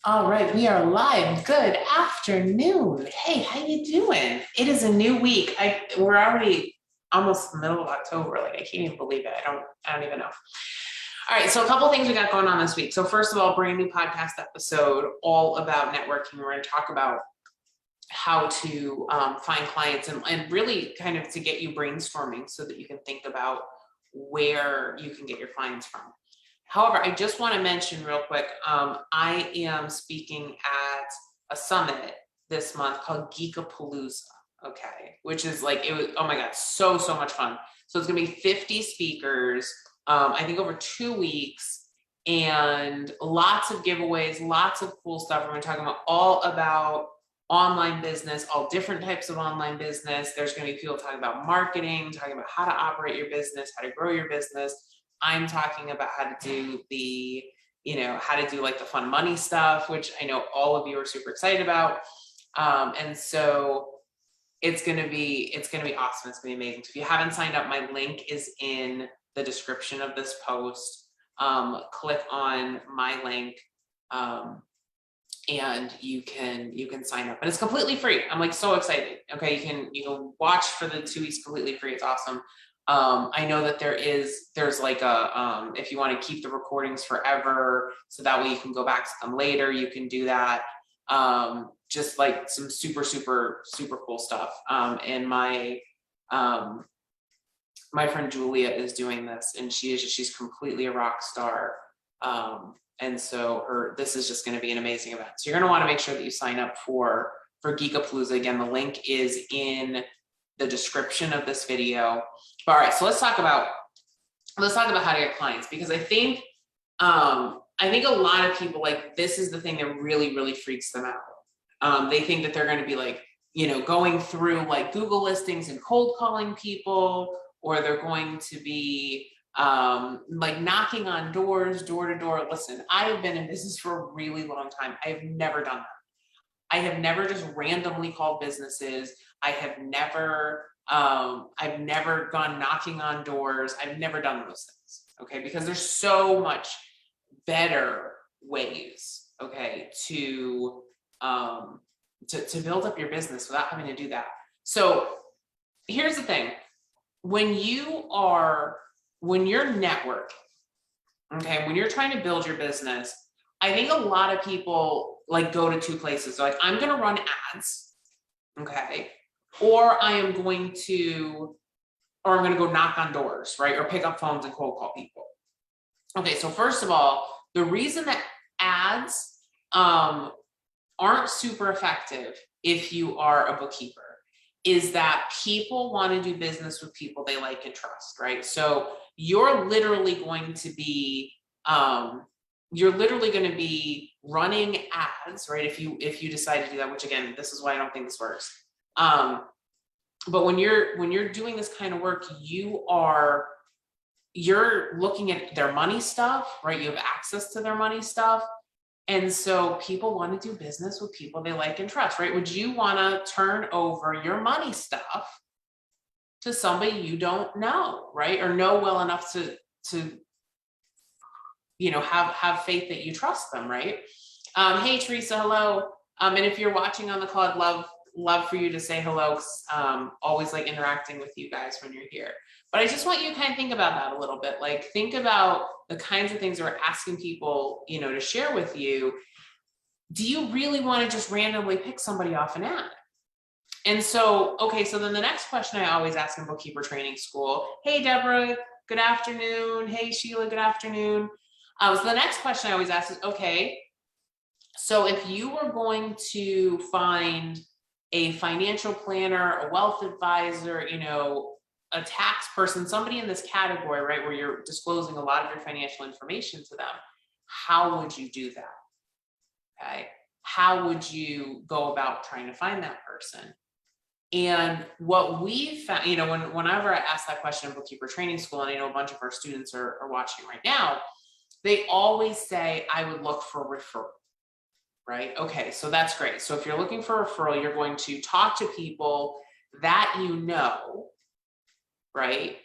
All right, we are live. Good afternoon. Hey, how you doing? It is a new week. We're already almost the middle of October. Like I can't even believe it. I don't even know. All right, so a couple things we got going on this week. So first of all, brand new podcast episode all about networking. We're going to talk about how to find clients and really kind of to get you brainstorming so that you can think about where you can get your clients from. However, I just want to mention real quick, I am speaking at a summit this month called Geekapalooza, okay, which is like, it was, oh my God, so much fun. So it's going to be 50 speakers, I think over 2 weeks, and lots of giveaways, lots of cool stuff. We're going to talk about all about online business, all different types of online business. There's going to be people talking about marketing, talking about how to operate your business, how to grow your business. I'm talking about how to do how to do like the fun money stuff, which I know all of you are super excited about. And so it's going to be awesome. It's going to be amazing. So if you haven't signed up, my link is in the description of this post. Click on my link. And you can sign up, and it's completely free. I'm like so excited. Okay, you can watch for the 2 weeks completely free. It's awesome. I know that there's like a if you want to keep the recordings forever, so that way you can go back to them later, you can do that. Just like some super cool stuff. And my friend Julia is doing this, and she's completely a rock star. And so this is just going to be an amazing event. So you're going to want to make sure that you sign up for Geekapalooza. Again, the link is in the description of this video. All right, so let's talk about how to get clients, because I think a lot of people, like, this is the thing that really freaks them out. They think that they're going to be like, going through like Google listings and cold calling people, or they're going to be like knocking on doors, door to door. Listen, I have been in business for a really long time. I have never done that. I have never just randomly called businesses. I've never gone knocking on doors. I've never done those things. Okay. Because there's so much better ways, okay, to build up your business without having to do that. So here's the thing. When you're networking, okay, when you're trying to build your business, I think a lot of people like go to two places. So like, I'm going to run ads, okay, or I'm going to go knock on doors, right, or pick up phones and cold call people. Okay, so first of all, the reason that ads aren't super effective if you are a bookkeeper is that people want to do business with people they like and trust, right? So you're literally going to be running ads, right? If you decide to do that, which again, this is why I don't think this works. But when you're doing this kind of work, you're looking at their money stuff, right? You have access to their money stuff. And so people want to do business with people they like and trust, right? Would you want to turn over your money stuff to somebody you don't know, right? Or know well enough to have faith that you trust them, right? Hey, Teresa, hello. And if you're watching on the call, I'd love for you to say hello. Always like interacting with you guys when you're here. But I just want you to kind of think about that a little bit. Like, think about the kinds of things we're asking people, to share with you. Do you really want to just randomly pick somebody off an ad? And so, okay, so then the next question I always ask in bookkeeper training school, hey, Deborah, good afternoon. Hey, Sheila, good afternoon. So the next question I always ask is, okay, so if you were going to find a financial planner, a wealth advisor, a tax person, somebody in this category, right, where you're disclosing a lot of your financial information to them, how would you do that? Okay. How would you go about trying to find that person? And what we found, whenever I ask that question in bookkeeper training school, and I know a bunch of our students are watching right now, they always say, I would look for referral, right? Okay, so that's great. So if you're looking for referral, you're going to talk to people that you know, right?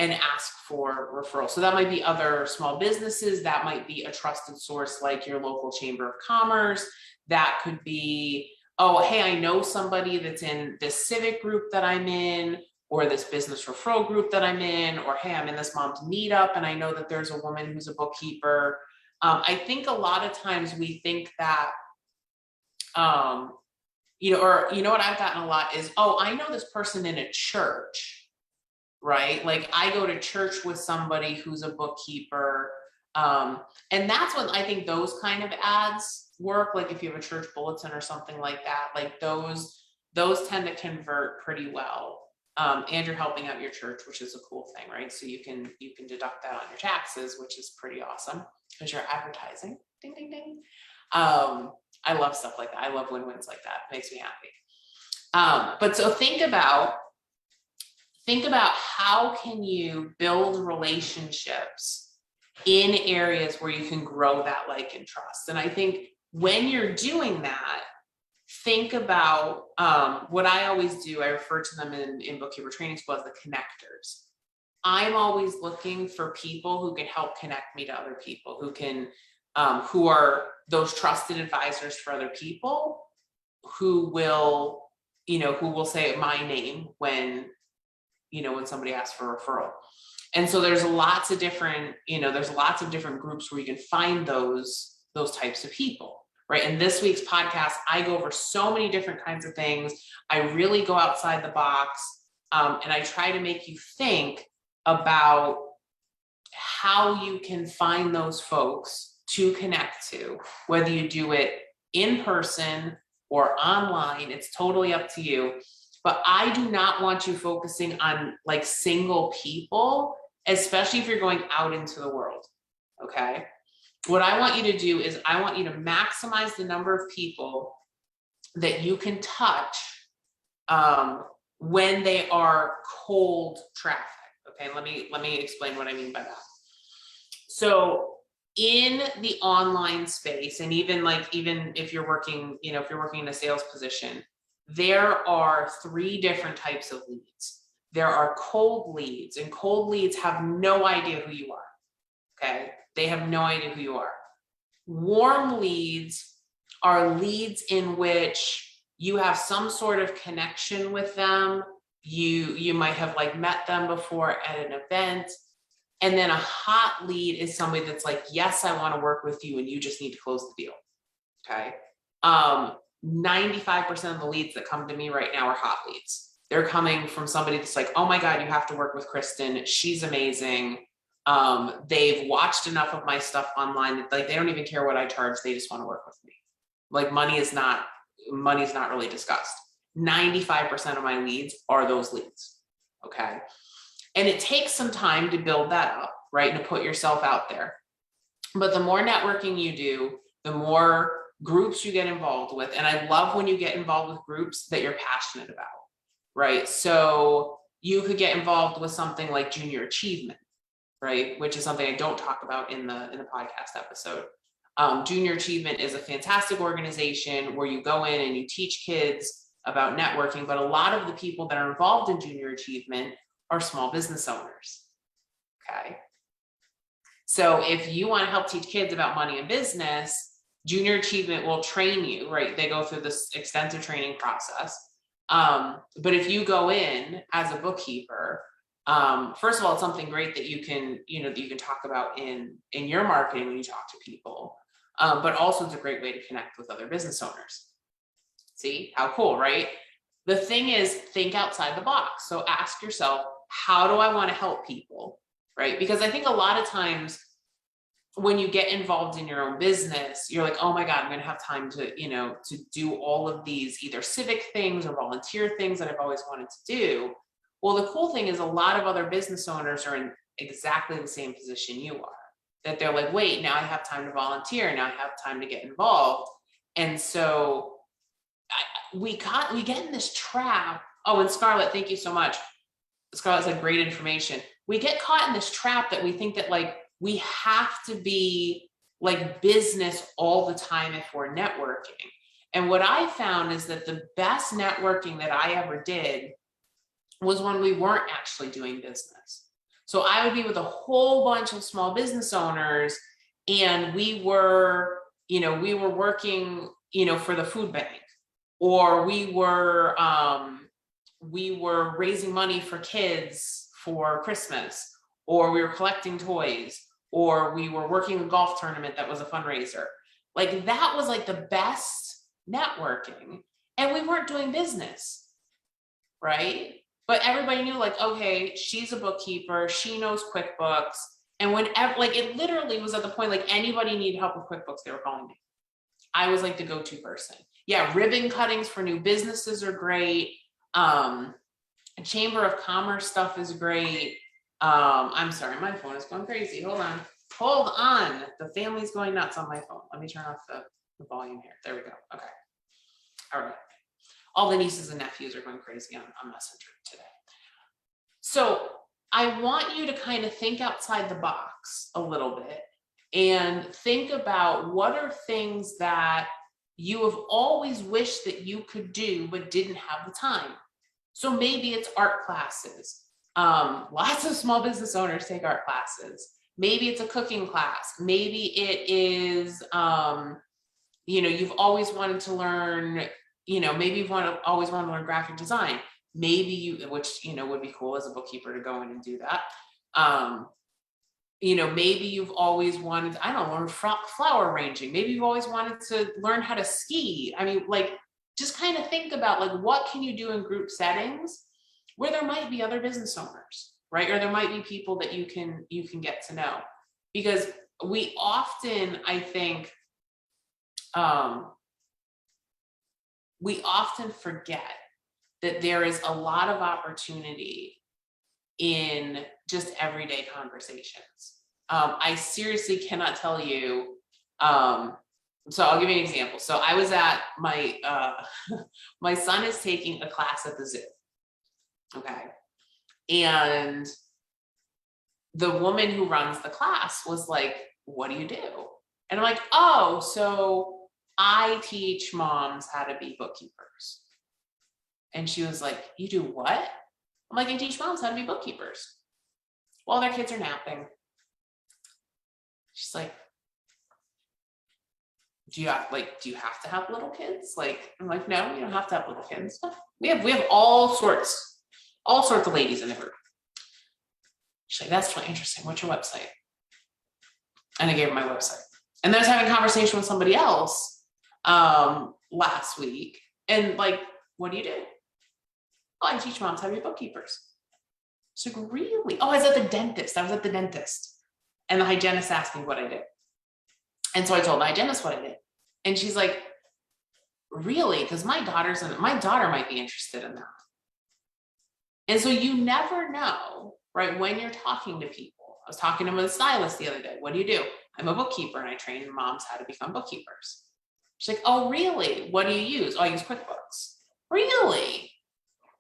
and ask for referrals. So that might be other small businesses, that might be a trusted source like your local chamber of commerce, that could be, oh, hey, I know somebody that's in this civic group that I'm in, or this business referral group that I'm in, or hey, I'm in this mom's meetup and I know that there's a woman who's a bookkeeper. I think a lot of times we think that, or what I've gotten a lot is, oh, I know this person in a church, right? Like I go to church with somebody who's a bookkeeper. And that's when I think those kind of ads work. Like if you have a church bulletin or something like that, like those tend to convert pretty well. And you're helping out your church, which is a cool thing, right? So you can deduct that on your taxes, which is pretty awesome because you're advertising. Ding, ding, ding. I love stuff like that. I love win-wins like that. It makes me happy. But so think about how can you build relationships in areas where you can grow that like and trust. And I think when you're doing that, think about what I always do. I refer to them in Bookkeeper Training School as the connectors. I'm always looking for people who can help connect me to other people, who can, who are those trusted advisors for other people, who will say my name when somebody asks for a referral. And so there's lots of different groups where you can find those types of people. Right. In this week's podcast, I go over so many different kinds of things. I really go outside the box, and I try to make you think about how you can find those folks to connect to, whether you do it in person or online. It's totally up to you. But I do not want you focusing on like single people, especially if you're going out into the world. Okay. What I want you to do is I want you to maximize the number of people that you can touch when they are cold traffic. Okay, let me explain what I mean by that. So in the online space, and even if you're working, if you're working in a sales position, there are 3 different types of leads. There are cold leads, and cold leads have no idea who you are. Okay. They have no idea who you are. Warm leads are leads in which you have some sort of connection with them. You might have like met them before at an event. And then a hot lead is somebody that's like, yes, I want to work with you and you just need to close the deal. Okay. 95% of the leads that come to me right now are hot leads. They're coming from somebody that's like, oh my God, you have to work with Kristen. She's amazing. They've watched enough of my stuff online that like they don't even care what I charge. They just want to work with me. Like money's not really discussed. 95% of my leads are those leads. Okay. And it takes some time to build that up, right? And to put yourself out there. But the more networking you do, the more groups you get involved with. And I love when you get involved with groups that you're passionate about, right? So you could get involved with something like Junior Achievement, right? Which is something I don't talk about in the podcast episode. Junior Achievement is a fantastic organization where you go in and you teach kids about networking, but a lot of the people that are involved in Junior Achievement are small business owners. Okay. So if you want to help teach kids about money and business, Junior Achievement will train you, right? They go through this extensive training process. But if you go in as a bookkeeper, first of all, it's something great that you can talk about in your marketing when you talk to people. But also it's a great way to connect with other business owners. See how cool, right? The thing is, think outside the box. So ask yourself, how do I want to help people, right? Because I think a lot of times when you get involved in your own business, you're like, oh my God, I'm going to have time to do all of these either civic things or volunteer things that I've always wanted to do. Well, the cool thing is a lot of other business owners are in exactly the same position you are, that they're like, wait, now I have time to volunteer. Now I have time to get involved. And so we get in this trap. Oh, and Scarlett, thank you so much. Scarlett said great information. We get caught in this trap that we think that like we have to be like business all the time if we're networking. And what I found is that the best networking that I ever did was when we weren't actually doing business. So I would be with a whole bunch of small business owners, and we were working, for the food bank, or we were raising money for kids for Christmas, or we were collecting toys, or we were working a golf tournament that was a fundraiser. Like that was like the best networking, and we weren't doing business, right? But everybody knew, like, okay, she's a bookkeeper, she knows QuickBooks. And whenever, like, it literally was at the point, like, anybody needed help with QuickBooks, they were calling me. I was like the go-to person. Yeah, ribbon cuttings for new businesses are great. Chamber of Commerce stuff is great. I'm sorry, my phone is going crazy. Hold on. The family's going nuts on my phone. Let me turn off the volume here. There we go. Okay. All right. All the nieces and nephews are going crazy on Messenger today. So I want you to kind of think outside the box a little bit and think about what are things that you have always wished that you could do but didn't have the time. So maybe it's art classes. Lots of small business owners take art classes. Maybe it's a cooking class. Maybe it is, you've always wanted to learn, maybe you've always wanted to learn graphic design. Maybe which would be cool as a bookkeeper to go in and do that. Maybe you've always wanted, I don't know, learn flower arranging. Maybe you've always wanted to learn how to ski. I mean, like, just kind of think about, like, what can you do in group settings where there might be other business owners, right? Or there might be people that you can get to know. Because we often, I think, we often forget that there is a lot of opportunity in just everyday conversations. I seriously cannot tell you. So I'll give you an example. So I was at my my son is taking a class at the zoo. Okay. And the woman who runs the class was like, "What do you do?" And I'm like, "Oh, so I teach moms how to be bookkeepers." And she was like, "You do what?" I'm like, "I teach moms how to be bookkeepers while their kids are napping." She's like, do you have to have little kids? Like, I'm like, "No, you don't have to have little kids. We have all sorts of ladies in the group." She's like, "That's really interesting. What's your website?" And I gave her my website. And then I was having a conversation with somebody else last week, and like, "What do you do?" "Oh, I teach moms how to be bookkeepers." She's like, "Really?" "Oh, I was at the dentist. And the hygienist asked me what I did. And so I told the hygienist what I did. And she's like, "Really? Because my daughter might be interested in that." And so you never know, right? When you're talking to people. I was talking to a stylist the other day. "What do you do?" "I'm a bookkeeper and I train moms how to become bookkeepers." She's like, "Oh, really? What do you use?" "Oh, I use QuickBooks." "Really?"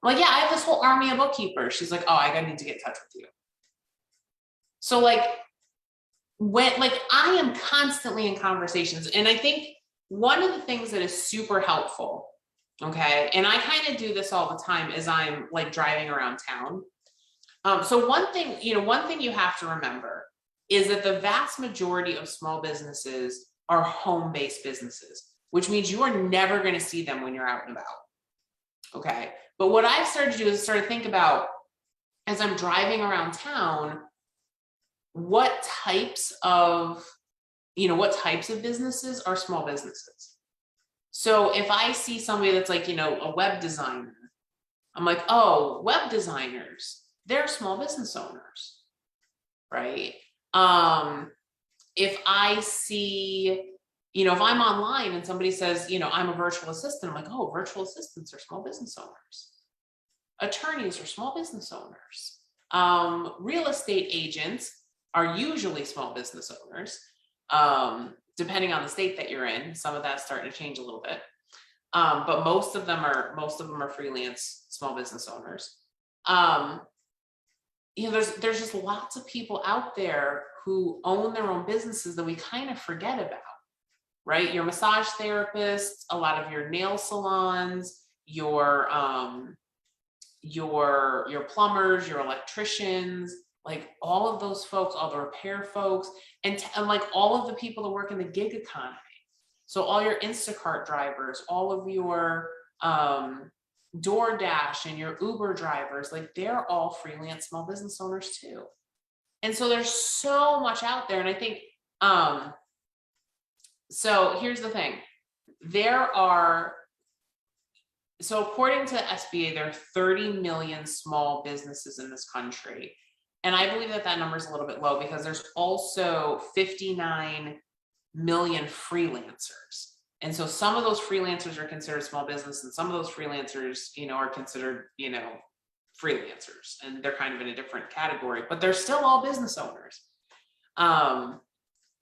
I'm like, "Yeah, I have this whole army of bookkeepers." She's like, "Oh, I need to get in touch with you." So like, I am constantly in conversations, and I think one of the things that is super helpful, okay, and I kind of do this all the time as I'm like driving around town. So one thing you have to remember is that the vast majority of small businesses are home-based businesses, which means you are never going to see them when you're out and about. Okay. But what I've started to do is start to think about, as I'm driving around town, what types of businesses are small businesses. So if I see somebody that's like, a web designer, I'm like, "Oh, web designers, they're small business owners," right? If I see, if I'm online and somebody says, "I'm a virtual assistant," I'm like, "Oh, virtual assistants are small business owners. Attorneys are small business owners. Real estate agents are usually small business owners, depending on the state that you're in. Some of that's starting to change a little bit, but most of them are freelance small business owners." There's just lots of people out there who own their own businesses that we kind of forget about, right? Your massage therapists, a lot of your nail salons, your plumbers, your electricians, like all of those folks, all the repair folks, and like all of the people that work in the gig economy. So all your Instacart drivers, all of your DoorDash and your Uber drivers, like they're all freelance small business owners too. And so there's so much out there. And I think, so here's the thing, so according to SBA, there are 30 million small businesses in this country. And I believe that number is a little bit low because there's also 59 million freelancers. And so some of those freelancers are considered small business, and some of those freelancers, are considered, freelancers, and they're kind of in a different category, but they're still all business owners.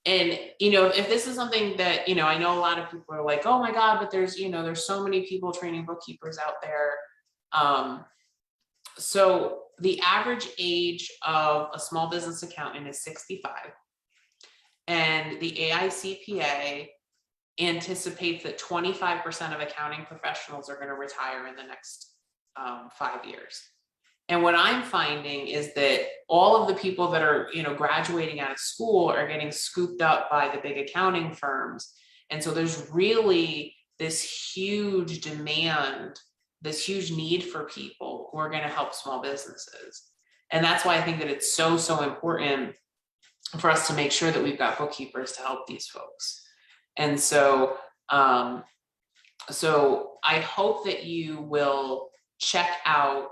And, if this is something that, I know a lot of people are like, oh my God, but there's so many people training bookkeepers out there. So the average age of a small business accountant is 65. And the AICPA anticipates that 25% of accounting professionals are going to retire in the next 5 years. And what I'm finding is that all of the people that are, graduating out of school are getting scooped up by the big accounting firms. And so there's really this huge demand, this huge need for people who are going to help small businesses. And that's why I think that it's so, so important for us to make sure that we've got bookkeepers to help these folks. And so, so I hope that you will check out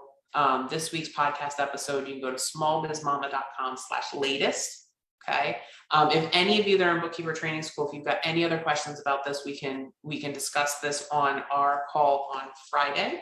this week's podcast episode. You can go to smallbizmama.com/latest. Okay. If any of you that are in bookkeeper training school, if you've got any other questions about this, we can discuss this on our call on Friday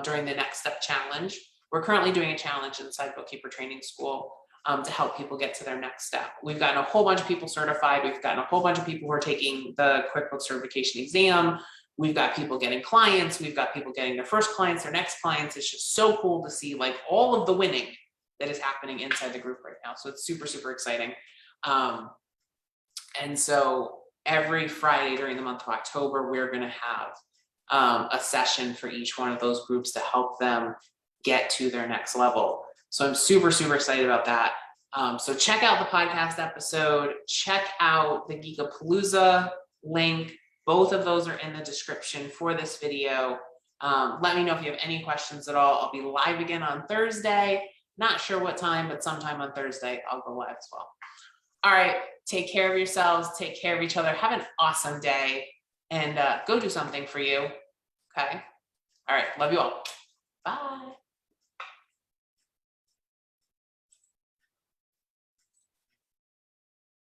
during the Next Step Challenge. We're currently doing a challenge inside bookkeeper training school to help people get to their next step. We've gotten a whole bunch of people certified. We've gotten a whole bunch of people who are taking the QuickBooks certification exam. We've got people getting clients. We've got people getting their first clients, their next clients. It's just so cool to see like all of the winning that is happening inside the group right now. So it's super, super exciting. And so every Friday during the month of October, we're going to have a session for each one of those groups to help them get to their next level. So I'm super, super excited about that. So check out the podcast episode, check out the Geekapalooza link. Both of those are in the description for this video. Let me know if you have any questions at all. I'll be live again on Thursday. Not sure what time, but sometime on Thursday, I'll go live as well. All right, take care of yourselves, take care of each other. Have an awesome day, and go do something for you, okay? All right, love you all. Bye.